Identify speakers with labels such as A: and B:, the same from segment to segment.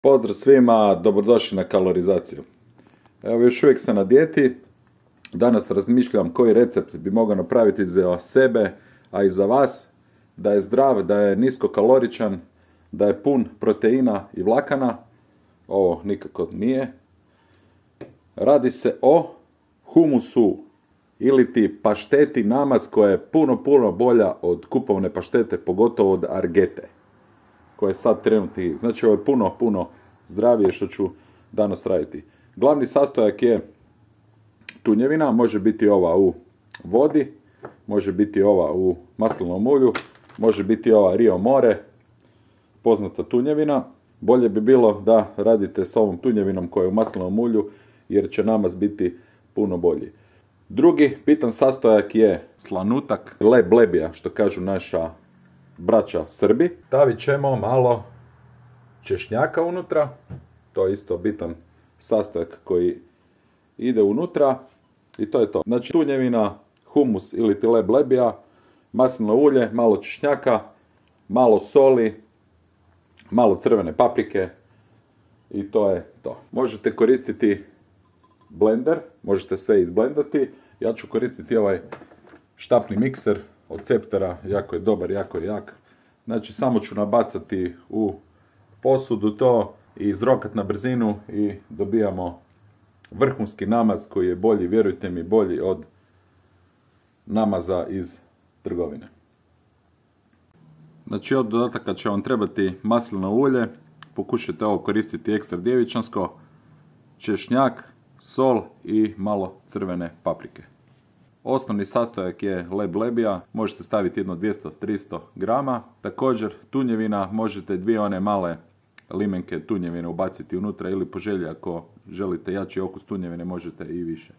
A: Pozdrav svima, dobrodošli na kalorizaciju. Evo, još uvijek sam na dijeti. Danas razmišljam koji recept bi mogao napraviti za sebe, a i za vas. Da je zdrav, da je niskokaloričan, da je pun proteina i vlakana. Ovo nikako nije. Radi se o humusu ili ti pašteti namaz koja je puno bolja od kupovne paštete, pogotovo od Argete, koje sad trenutno. Znači ovo je puno zdravije što ću danas raditi. Glavni sastojak je tunjevina, može biti ova u vodi, može biti ova u maslinovom ulju, može biti ova Rio More, poznata tunjevina. Bolje bi bilo da radite s ovom tunjevinom koja je u maslinovom ulju, jer će namaz biti puno bolji. Drugi bitan sastojak je slanutak, leblebija, što kažu naša braća Srbi. Stavit ćemo malo češnjaka unutra, to je isto bitan sastojak koji ide unutra i to je to. Znači tunjevina, humus ili ti leblebija, maslinovo ulje, malo češnjaka, malo soli, malo crvene paprike i to je to. Možete koristiti blender, možete sve izblendati. Ja ću koristiti ovaj štapni mikser od Ceptera, jako je dobar, jako je jak. Znači samo ću nabacati u posudu to i izrokat na brzinu i dobijamo vrhunski namaz koji je bolji, vjerujte mi, bolji od namaza iz trgovine. Znači od dodataka će vam trebati maslinovo ulje, pokušajte ovo koristiti ekstra djevičansko, češnjak, sol i malo crvene paprike. Osnovni sastojak je leblebija, možete staviti jedno 200-300 grama. Također tunjevina, možete dvije one male limenke tunjevine ubaciti unutra ili po želji ako želite jači okus tunjevine možete i više.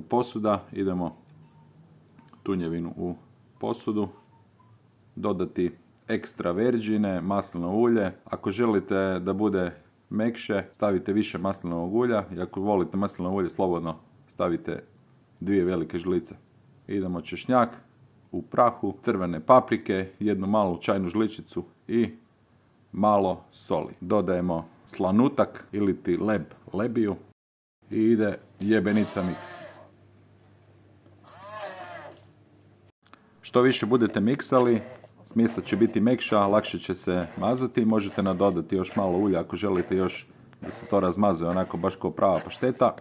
A: Posuda, idemo tunjevinu u posudu, dodati ekstra verđine, maslinovo ulje. Ako želite da bude mekše, stavite više maslinovog ulja i ako volite maslinovo ulje slobodno stavite 2 velike žlice. Idemo češnjak u prahu, crvene paprike, jednu malu čajnu žličicu i malo soli. Dodajemo slanutak ili ti lebiju i ide jebenica miks. Što više budete miksali, smjesa će biti mekša, lakše će se mazati. Možete nadodati još malo ulja ako želite još da se to razmazuje onako baš kao prava pašteta.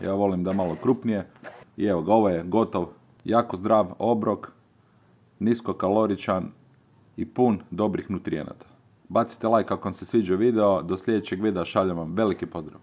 A: Ja volim da malo krupnije. I evo ga, ovo je gotov, jako zdrav obrok, niskokaloričan i pun dobrih nutrijenata. Bacite like ako vam se sviđa video, do sljedećeg videa šaljem vam veliki pozdrav.